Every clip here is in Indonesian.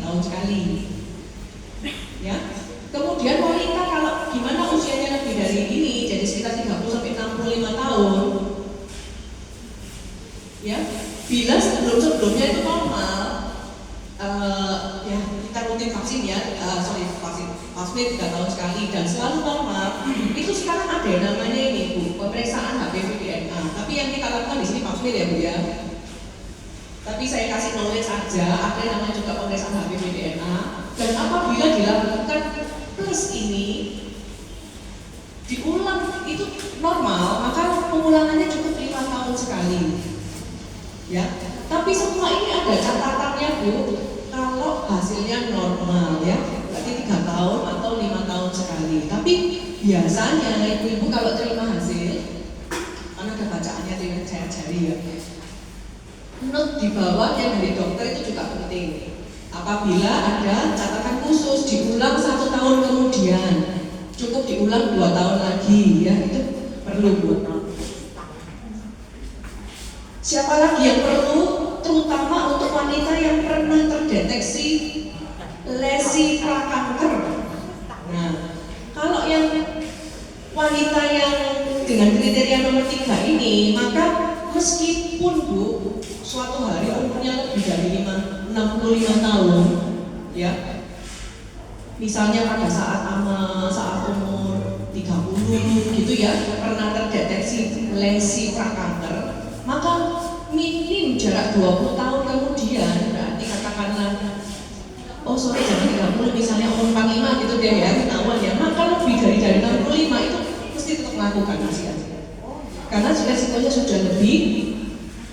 tahun sekali. Ya. Kemudian wanita kalau gimana usianya lebih dari ini, jadi sekitar 30 sampai 65 tahun. Ya, bila sebelumnya itu normal, ya kita rutin vaksin ya, vaksin plasmid 3 tahun sekali dan selalu normal. Itu sekarang ada yang namanya ini Bu, pemeriksaan HPV DNA. Tapi yang kita lakukan di sini plasmid ya Bu ya. Tapi saya kasih knowledge aja, ada yang namanya juga pemeriksaan HPV DNA. Dan apabila dilakukan plus ini diulang itu normal, maka pengulangannya cukup 5 tahun sekali. Ya, tapi semua ini ada catatannya Bu. Kalau hasilnya normal ya, berarti 3 tahun atau 5 tahun sekali. Tapi biasanya ibu-ibu kalau terima hasil, karena ada bacaannya dengan saya jari ya. Note di bawah yang dari dokter itu juga penting. Apabila ada catatan khusus diulang 1 tahun kemudian, cukup diulang 2 tahun lagi ya, itu perlu Bu. Siapa lagi yang perlu? Terutama untuk wanita yang pernah terdeteksi lesi prakanker. Nah, kalau yang wanita yang dengan kriteria nomor 3 ini, maka meskipun Bu suatu hari umurnya lebih dari 65 tahun, ya, misalnya pada saat umur 30 gitu ya, pernah terdeteksi lesi prakanker, maka minim jarak 20 tahun kemudian, berarti katakanlah jangan 30, misalnya umur 45 gitu deh ya, ketahuan ya, maka lebih dari 65 itu mesti tetap melakukan hasil. Karena resikonya sudah lebih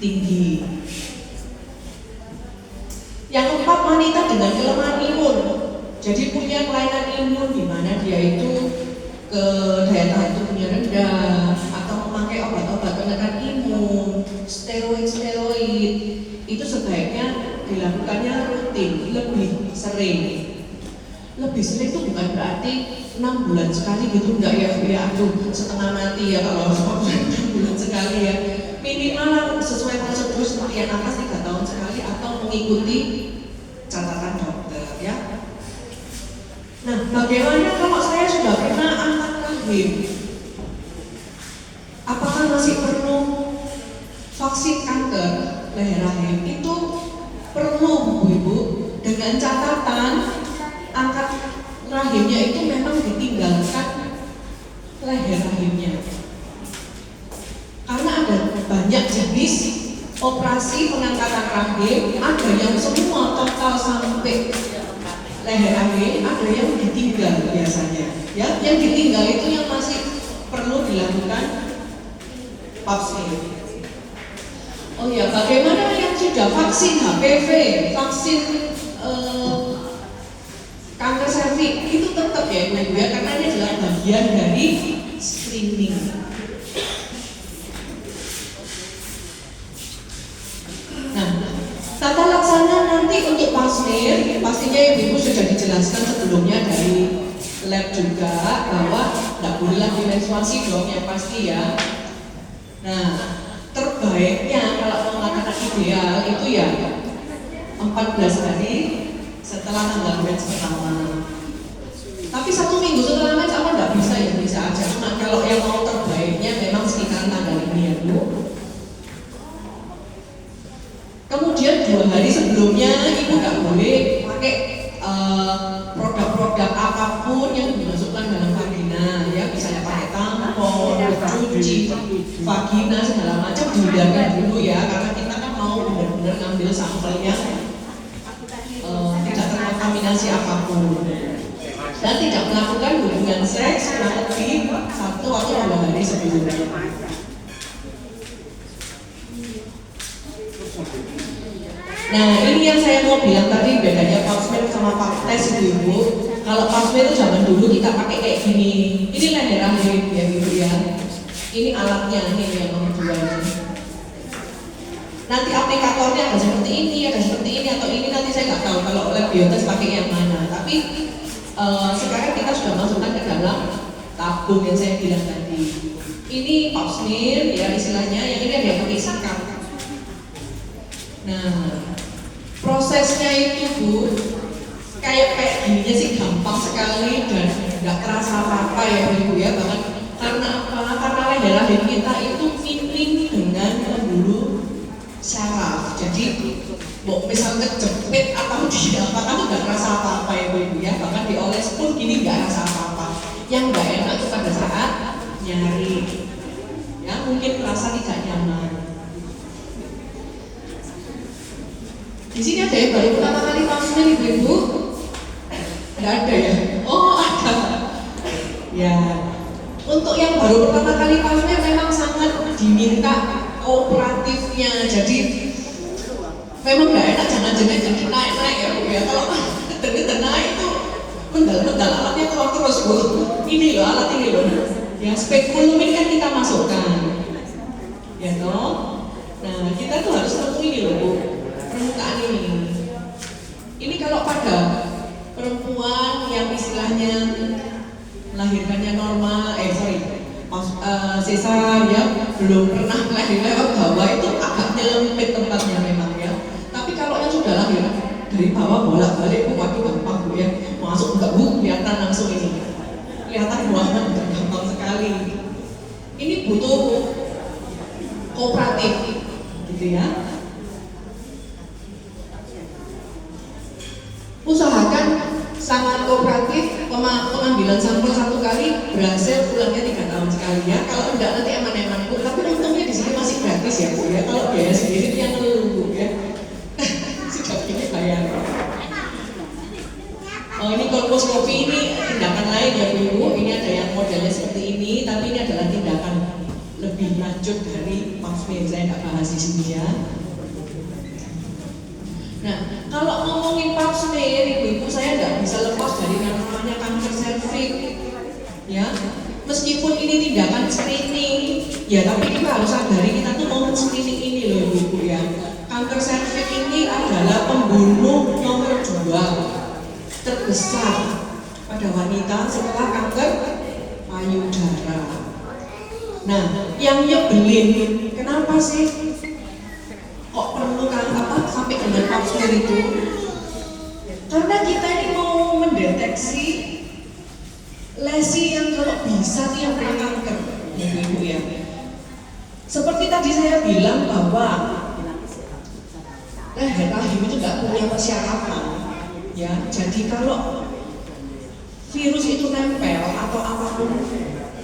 tinggi. Yang keempat, wanita dengan kelemahan imun. Jadi punya kelainan imun di mana dia itu daya tahan tubuhnya rendah atau memakai obat-obat penekan imun, steroid itu sebaiknya dilakukannya rutin, lebih sering. Lebih sering itu bukan berarti 6 bulan sekali gitu, enggak ya, aduh setengah mati ya kalau 6 bulan sekali ya. Minimal sesuai prosedur seperti yang atas 3 tahun sekali atau mengikuti catatan dokter ya. Nah, bagaimana kalau saya sudah pernah angkat rahim? Apakah masih perlu vaksin kanker leher rahim? Itu perlu Bu-ibu, dengan catatan angkat rahimnya itu memang ditinggalkan leher rahimnya. Karena ada banyak jenis operasi pengangkatan rahim, ada yang semua total sampai leher rahim, ada yang ditinggal biasanya. Ya, yang ditinggal itu yang masih perlu dilakukan pap smear. Oh ya, bagaimana yang sudah vaksin HPV, vaksin kanker serviks itu tetap ya Ibu ya, karena ini adalah bagian dari screening. Nah, tata laksana nanti untuk pap smear pastinya Ibu sudah dijelaskan sebelumnya dari lab juga bahwa nggak boleh lagi menstruasi dong yang pasti ya. Nah, terbaiknya kalau mau mengatakan ideal itu ya 14 hari setelah tanggal mens pertama. Tapi 1 minggu setelah mens apa nggak bisa ya, bisa aja. Cuma kalau yang mau terbaiknya memang sekitar tanggal ini ya Bu. Kemudian 2 hari sebelumnya Ibu nggak boleh pakai produk-produk apapun yang dimasukkan dalam vagina ya, misalnya pakai tampon, cuci vagina segala macam dihindarkan dulu ya, karena kita kan mau benar-benar ngambil sampelnya tidak terkontaminasi apapun, dan tidak melakukan hubungan seks kurang lebih 1 atau 2 hari sebelumnya. Nah, ini yang saya mau bilang tadi bedanya pap smear sama pap test Ibu. Kalau pap smear itu zaman dulu kita pakai kayak gini. Ini leher rahim ya Ibu ya. Ini alatnya, ini yang nomor 2 ini. Nanti aplikatornya ada seperti ini, atau ini nanti saya nggak tahu kalau lab biotest pakai yang mana. Tapi sekarang kita sudah masukkan ke dalam tabung yang saya bilang tadi. Ini pap smear ya istilahnya, yang ini ada yang pakai sikap. Nah, prosesnya itu Bu, kayak gininya sih gampang sekali dan nggak terasa apa-apa ya Ibu ya. Bahkan karena apa? Karena leher rahim kita itu minim dengan pembuluh syaraf. Jadi misal kejepit atau diapa kan nggak terasa apa-apa ya Ibu ya. Bahkan dioles pun gini nggak rasa apa-apa. Yang nggak enak itu pada saat nyari, ya mungkin merasa tidak nyaman. Di sini ada yang baru pertama kali vaksin Ibu-ibu? Nggak ada ya? Oh ada. Ya, untuk yang baru pertama kali vaksin memang sangat diminta kooperatifnya. Jadi memang nggak enak, jangan jadi naik-naik ya Bu ya. Kalau naik itu mendal-mendal alatnya keluar terus Bu. Ini loh alat ini loh. Ya spekulum ini kan kita masukkan, ya toh. Nah kita tuh harus tahu ini loh Bu, permukaan ini. Ini kalau pada perempuan yang istilahnya melahirkannya normal, sesar ya, belum pernah melahirkan lewat bawah itu agak nyelempit tempatnya memang ya. Tapi kalau yang sudah lahir dari bawah bolak-balik, waduh gampang Bu ya. Masuk enggak Bu, kelihatan langsung ini. Kelihatan buahan gampang sekali. Ini butuh kooperatif, gitu ya. Usahakan sangat kooperatif, pengambilan sampel 1 kali berhasil, pulangnya 3 tahun sekali ya. Kalau enggak nanti aman-aman Bu. Tapi untungnya di sini masih gratis ya Bu ya. Kalau biaya sendiri itu yang ngeluh Bu ya. Sudah ini bayar. Oh ini kolposcopy, ini tindakan lain ya Bu. Ini ada yang modelnya seperti ini, tapi ini adalah tindakan lebih lanjut dari pap smear. Saya nggak bahas di sini ya. Nah, kalau ngomongin pap smear, Ibu-ibu saya nggak bisa lepas dari yang namanya kanker serviks. Ya, meskipun ini tindakan screening, ya tapi kita harus sadari kita tuh mau screening ini loh Ibu-ibu ya. Kanker serviks ini adalah pembunuh nomor 2 terbesar pada wanita setelah kanker payudara. Nah, yang nyebelin, kenapa sih kok perlu sampai dengan pap smear itu? Karena kita ini mau mendeteksi lesi yang kalau bisa tuh yang kena kanker, Ibu ya. Seperti tadi saya bilang bahwa leher rahim itu nggak punya persyaratan. Ya, jadi kalau virus itu nempel atau apapun,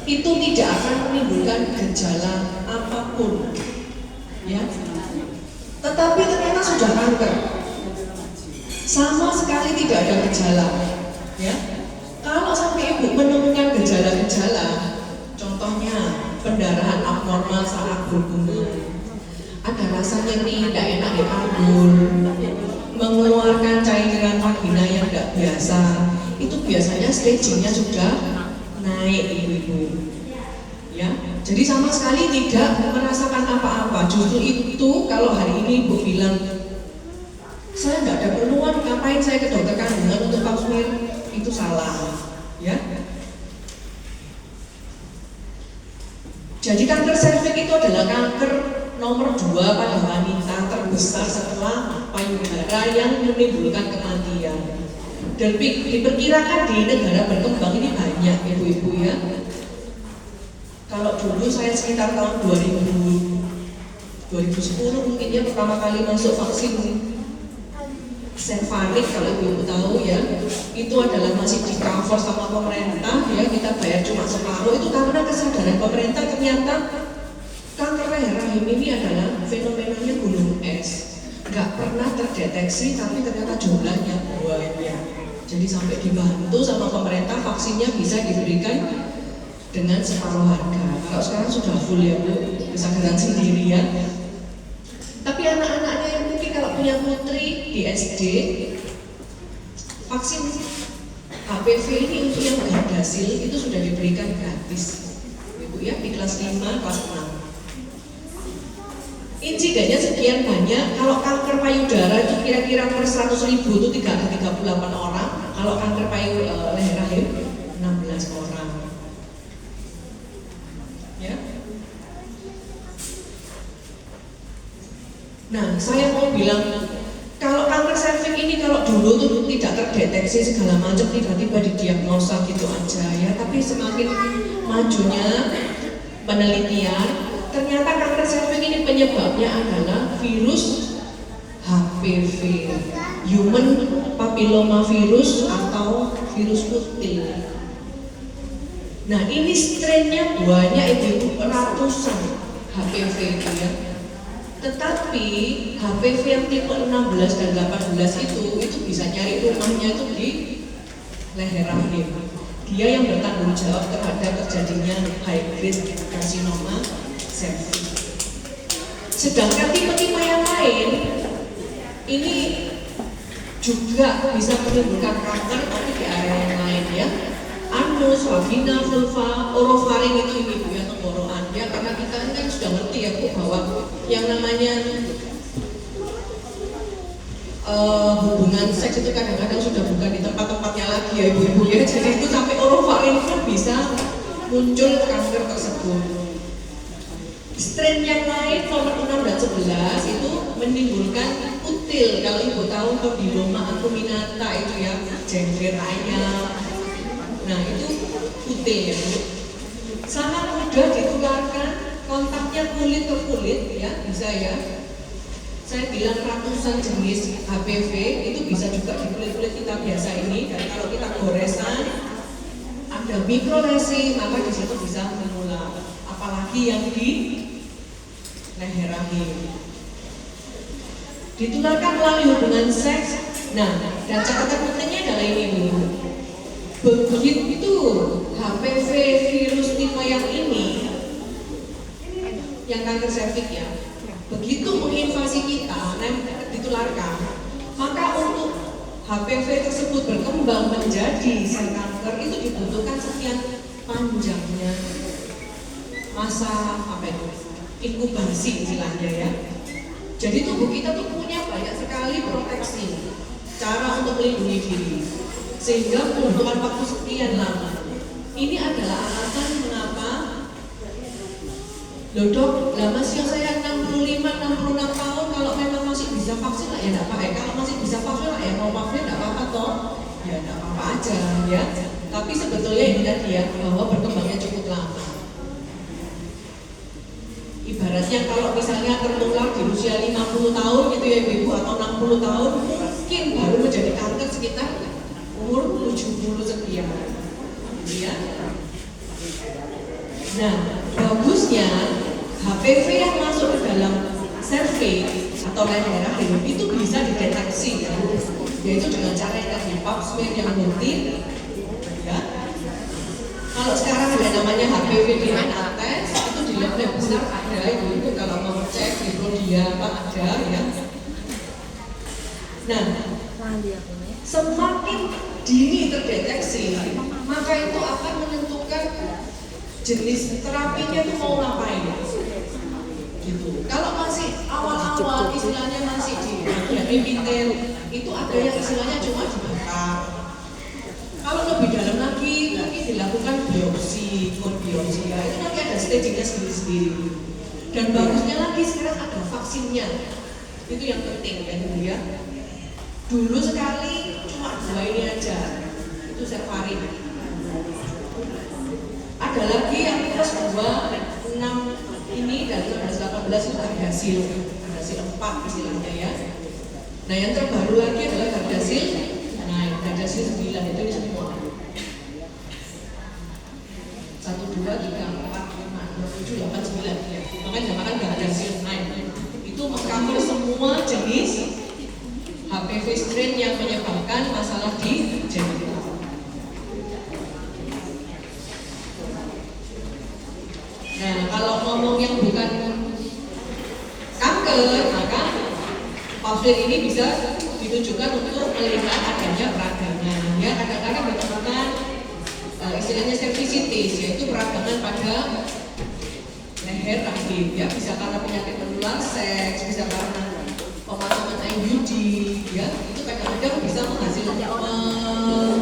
itu tidak akan menimbulkan gejala apapun, ya. Tetapi ternyata sudah kanker, sama sekali tidak ada gejala, ya. Kalau sampai Ibu menemukan gejala-gejala, contohnya pendarahan abnormal saat berhubungan, ada rasa nyeri, tidak enak di panggul, mengeluarkan cairan vagina yang tidak biasa, itu biasanya stagingnya sudah naik Ibu-ibu. Ya, jadi sama sekali tidak merasakan apa-apa. Justru itu kalau hari ini Ibu bilang, saya nggak ada keluhan, ngapain saya ke dokter kandungan untuk pap smear, itu salah. Ya. Jadi kanker serviks itu adalah kanker nomor 2 pada wanita terbesar setelah payudara yang menimbulkan kematian. Dan diperkirakan di negara berkembang ini banyak Ibu-ibu ya. Kalau dulu saya sekitar tahun 2010 mungkin ya pertama kali masuk vaksin Cervarix, kalau Ibu tahu ya, itu adalah masih di cover sama pemerintah ya, kita bayar cuma separuh. Itu karena kesadaran pemerintah ternyata kanker leher rahim ini adalah fenomenanya gunung es, nggak pernah terdeteksi tapi ternyata jumlahnya banyak. Jadi sampai dibantu sama pemerintah, vaksinnya bisa diberikan dengan separuh harga. Kalau sekarang sudah full ya Bu, bisa dengan sendiri ya. Tapi anak-anaknya yang mungkin kalau punya putri di SD, vaksin HPV ini untuk yang berhasil itu sudah diberikan gratis Ibu ya, di kelas 5, kelas 6. Insidennya sekian banyak. Kalau kanker payudara itu kira-kira per 100.000 itu 38 orang. Kalau kanker leher rahim 16 orang. Ya. Nah, saya mau bilang kalau kanker serviks ini kalau dulu tuh tidak terdeteksi segala macam, tiba-tiba didiagnosa gitu aja ya, tapi semakin majunya penelitian, ternyata kanker serviks ini penyebabnya adalah virus HPV, Human Papilloma Virus atau virus kutil. Nah ini strainnya banyak, itu ratusan HPV itu ya. Tetapi HPV yang tipe 16 dan 18 itu bisa nyari rumahnya itu di leher rahim. Dia yang bertanggung jawab terhadap terjadinya high grade carcinoma cervix. Sedangkan tipe-tipe yang lain ini juga bisa menimbulkan kanker tapi di area yang lain ya. Anus, vagina, vulva, orofaring itu ibu ya, tenggorokan ya, karena kita kan sudah ngerti ya Bu bahwa yang namanya hubungan seks itu kadang-kadang sudah bukan di tempat-tempatnya lagi ya ibu-ibu ya, jadi itu sampai orofaring pun bisa muncul kanker tersebut. Strain yang lain nomor 6 dan 11 itu menimbulkan kutil. Kalau ibu tahu Papilloma acuminata itu ya, jengger ayam. Nah itu kutil ya Bu. Sangat mudah ditularkan, kontaknya kulit ke kulit ya, bisa ya. Saya bilang ratusan jenis HPV itu bisa juga di kulit-kulit kita biasa ini, dan kalau kita goresan ada mikrolesi maka di situ bisa menular, apalagi yang di leher rahim. Ditularkan melalui hubungan seks. Nah, dan catatan pentingnya adalah ini Bu. Begitu HPV virus tipe yang ini, yang kanker serviks ya, begitu menginvasi kita, ditularkan, maka untuk HPV tersebut berkembang menjadi sel kanker itu dibutuhkan sekian panjangnya masa apa itu, inkubasi istilahnya ya. Jadi tubuh kita tuh punya banyak sekali proteksi, cara untuk melindungi diri, sehingga membutuhkan waktu sekian lama. Ini adalah alasan mengapa loh dok, lah masih saya 65-66 tahun, kalau memang masih bisa vaksin lah ya enggak apa-apa, kalau masih bisa vaksin lah ya mau vaksin enggak apa-apa toh, ya enggak apa-apa aja ya. Tapi sebetulnya ini tadi ya, bahwa berkembangnya cukup lama. Ibaratnya kalau misalnya tertular di usia 50 tahun gitu ya ibu, atau 60 tahun, mungkin baru menjadi kanker sekitar umur 70 sekian ya. Nah, bagusnya HPV yang masuk ke dalam serviks atau leher rahim itu bisa dideteksi ya, yaitu dengan cara yang tadi pap smear yang rutin ya. Kalau sekarang ada namanya HPV DNA test, itu di lab besar ada itu, kalau mau cek di Prodia apa ada ya. Nah, semakin dini terdeteksi, maka itu akan menentukan jenis terapinya itu mau ngapain gitu. Kalau masih awal-awal istilahnya masih di bagian epiter, itu ada yang istilahnya cuma dibakar. Kalau lebih dalam lagi mungkin dilakukan biopsi, biopsi ya, itu nanti ada stagingnya sendiri-sendiri. Dan bagusnya lagi sekarang ada vaksinnya, itu yang penting kan ya. Dulu sekali cuma 2 ini aja, itu Cervarix. Ada lagi yang plus 2, 6 ini dan 18 itu Gardasil 4 istilahnya ya. Nah yang terbaru lagi adalah Gardasil 9 itu di semua 1, 2, 3, 4, 5, 6, 7, 8, 9 ya. Makanya dinamakan Gardasil 9. Itu mengcover semua jenis HPV strain yang menyebabkan masalah di genital. Nah, kalau ngomong yang bukan kanker, maka pap ini bisa ditujukan untuk melihat adanya peradangan. Ya, kadang-kadang ditemukan istilahnya cervicitis, yaitu peradangan pada leher rahim. Ya, bisa karena penyakit menular seks, bisa karena pemasangan IUD, ya, itu kadang-kadang bisa menghasilkan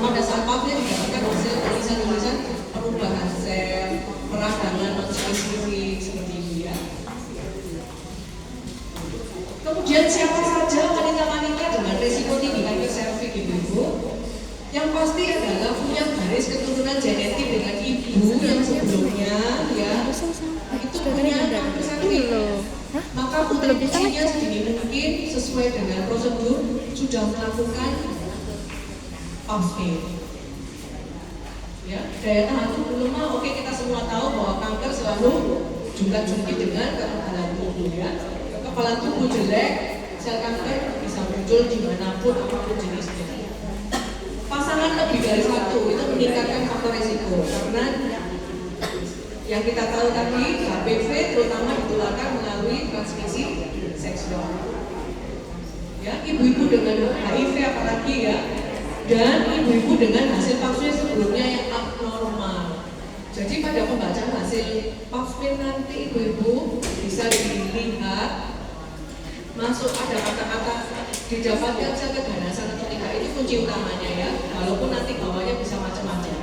pada saat papnya didapatkan hasil tulisan-tulisan perubahan sel, peradangan non-spesifik seperti itu ya. Kemudian siapa saja wanita-wanita dengan resiko tinggi kanker serviks ibu-ibu, yang pasti adalah punya garis keturunan genetik dengan ibu yang sebelumnya ya itu punya kanker serviks. Maka potensinya sedini mungkin sesuai dengan prosedur sudah melakukan pap smear. Ya, daya tahan tubuh lemah. Oke, kita semua tahu bahwa kanker selalu jungkat-jungkit dengan kekebalan tubuh ya. Kekebalan tubuh jelek, sel kanker bisa muncul dimanapun apapun jenisnya. Pasangan lebih dari satu itu meningkatkan faktor risiko karena yang kita tahu tadi HPV terutama ditularkan melalui transmisi seksual. Ya, ibu-ibu dengan HIV apalagi ya, dan ibu-ibu dengan hasil pap smear sebelumnya yang abnormal. Jadi pada pembacaan hasil pap smear nanti ibu-ibu bisa dilihat masuk ada kata-kata didapatkan sel keganasan atau tidak, itu kunci utamanya ya, walaupun nanti bawahnya bisa macam-macam.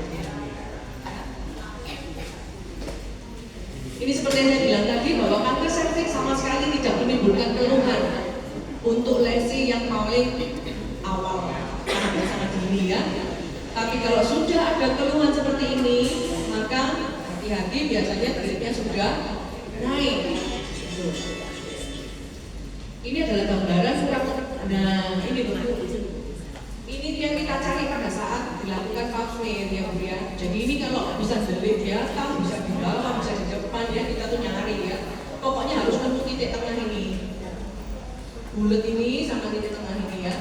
Ini seperti yang saya bilang tadi bahwa kanker serviks sama sekali tidak menimbulkan keluhan untuk lesi yang paling awal karena sangat dini ya. Tapi kalau sudah ada keluhan seperti ini, maka hati-hati, biasanya grade-nya sudah naik. Ini adalah gambaran kurang. Nah, ini bentuk. Ini yang kita cari pada saat dilakukan pap smear ya Bu ya. Jadi ini kalau bisa delit ya, kan bisa di bawah, bisa di depan ya, kita tuh nyari ya. Pokoknya harus nemu titik tengah ini. Bulat ini sama titik tengah ini ya.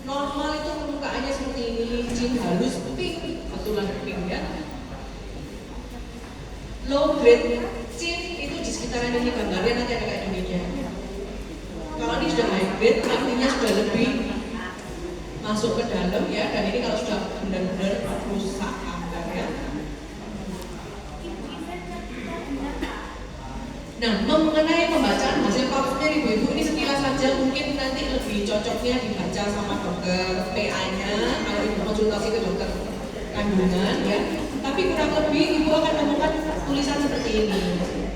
Normal itu permukaannya seperti ini, cium halus pink, betulan pink ya. Low grade cium itu di sekitaran ini gambarnya nanti ada kayak gininya. Kalau ini sudah high grade, artinya sudah lebih masuk ke dalam ya, dan ini kalau sudah benar-benar rusak kanker ya. Nah, mengenai pembacaan hasil pap smear ibu-ibu ini sekilas saja, mungkin nanti lebih cocoknya dibaca sama dokter PA-nya kalau ibu konsultasi ke dokter kandungan ya. Tapi kurang lebih ibu akan menemukan tulisan seperti ini.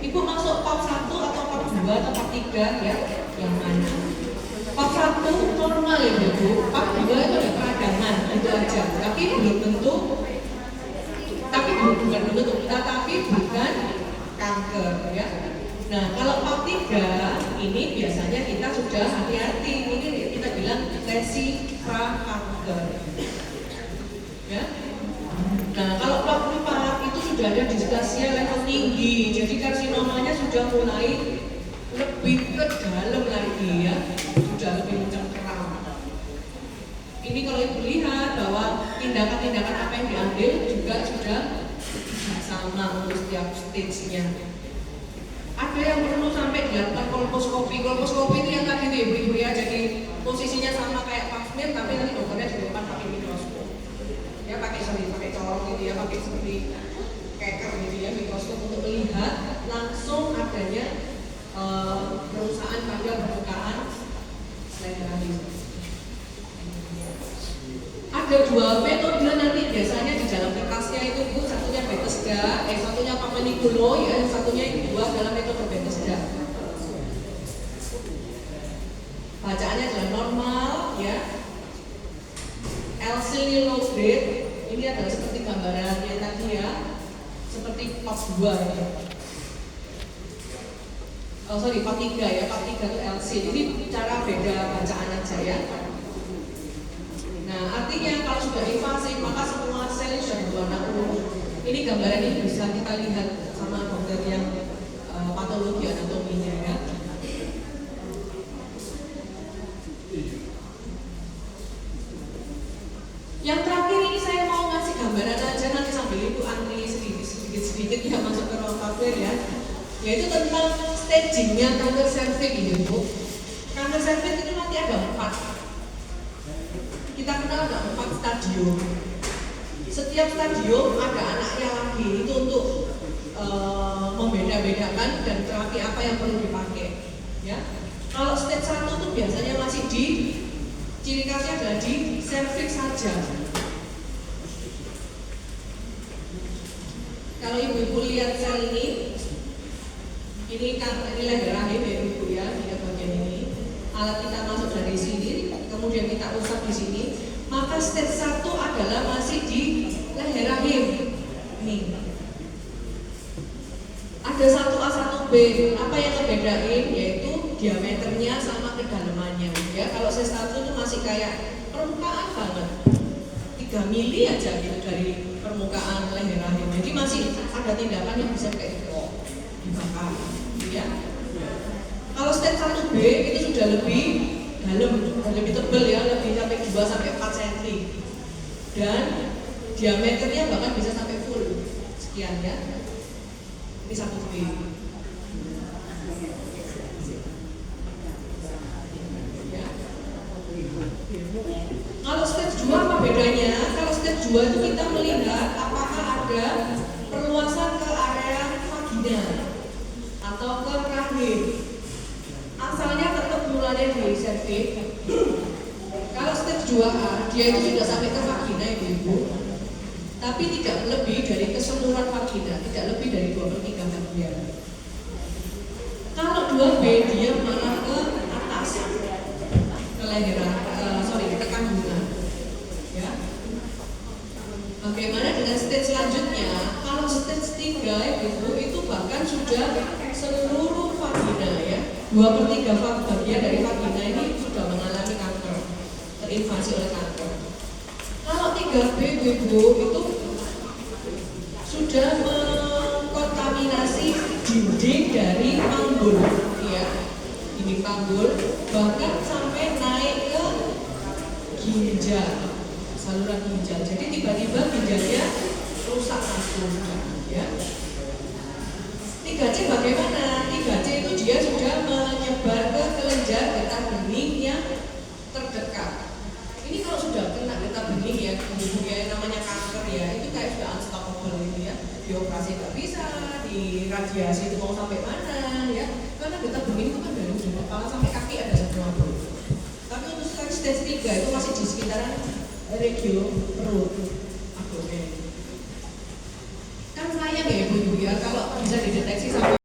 Ibu masuk pap 1 atau pap 2 atau pap 3 ya, yang mana? Pap 1 normal ya ibu, pap 2 itu ada peradangan, itu aja. Tapi belum tentu, tapi bukan kanker ya. Nah, kalau pap 3 ini biasanya kita sudah hati-hati, ini kita bilang lesi prakanker. Ya. Nah, kalau pap 4 itu sudah ada distasia level tinggi, jadi karsinomanya sudah mulai lebih ke dalam lagi ya, sudah lebih mencengkeram. Ini kalau ibu lihat bahwa tindakan-tindakan apa yang diambil juga sudah sama untuk setiap stage-nya. Ada yang perlu sampai dilakukan kolposkopi. Kolposkopi itu yang tadi ibu-ibu ya, jadi posisinya sama kayak pap smear tapi nanti dokternya di depan pakai mikroskop. Ya pakai colong gitu ya, pakai seperti keker gitu ya, mikroskop untuk melihat langsung adanya perusahaan pada permukaan selera. Ada dua metode nanti biasanya di dalam kertasnya itu Bu, satunya Bethesda, satunya Pamanikulo ya, satunya yang kedua adalah metode Bethesda. Bacaannya adalah normal ya. LC low grade, ini adalah seperti gambarannya tadi ya, seperti pap 2 ya. Pap 3 ya, pap 3 itu LC, jadi cara beda bacaan aja ya. Nah, artinya kalau sudah invasif maka semua sel sudah berwarna ungu. Ini gambaran ini bisa kita lihat sama dokter yang patologi anatominya ya. Yang terakhir ini saya mau ngasih gambaran aja, nanti sambil ibu antri sedikit ya masuk ke ruang pasien ya. Yaitu tentang stagingnya kanker serviks ini Bu. Kanker serviks itu nanti ada 4. Kita kenal ada 4 stadium. Setiap stadium ada anaknya lagi, itu untuk membeda-bedakan dan terapi apa yang perlu dipakai. Ya. Kalau stage 1 itu biasanya masih di ciri khasnya adalah di serviks saja. Kalau ibu-ibu lihat sel ini kan leher rahim ya ibu ya, di bagian ini. Alat kita masuk dari sini, kemudian kemudian kita rusak di sini, maka stage 1 adalah masih di leher rahim. Nih. Ada 1A, 1B. Apa yang ngebedain? Yaitu diameternya sama kedalamannya. Ya, kalau stage 1 itu masih kayak permukaan banget. 3 mili aja gitu dari permukaan leher rahim. Jadi masih ada tindakan yang bisa kayak gitu dibakar. Ya. Kalau stage 1B itu sudah lebih dalam, lebih tebal ya, lebih sampai 2 sampai 4 cm. Dan diameternya bahkan bisa sampai full. Sekian ya. Ini 1B. Ya. Kalau stage 2 apa bedanya? Kalau stage 2 itu kita melihat apakah ada perluasan ke area vagina atau ke rahim. Asalnya tetap mulanya di serviks. Kalau stage 2A, dia itu sudah sampai ke vagina ibu-ibu, tapi tidak lebih dari keseluruhan vagina, tidak lebih dari 2/3 bagian. Kalau 2B dia malah ke atas, ke leher, ke kandungan. Ya. Bagaimana dengan stage selanjutnya? Kalau stage 3 ibu itu bahkan sudah seluruh vagina ya, 2/3 bagian dari vagina ini sudah mengalami kanker, terinvasi oleh kanker. Kalau 3B ibu itu sudah mengkontaminasi dinding dari panggul, ya, dinding panggul, bahkan sampai naik ke ginjal, saluran ginjal. Jadi tiba-tiba ginjalnya rusak langsung, ya. 3C bagaimana? 3C itu dia sudah menyebar ke kelenjar getah bening yang terdekat. Ini kalau sudah kena getah bening ya, kemudian namanya kanker ya, itu kayak sudah unstoppable ini ya. Dioperasi nggak bisa, di radiasi itu mau sampai mana ya? Karena getah bening itu kan dari ujung kepala sampai kaki ada semua bro. Tapi untuk stage 3 itu masih di sekitaran regio perut.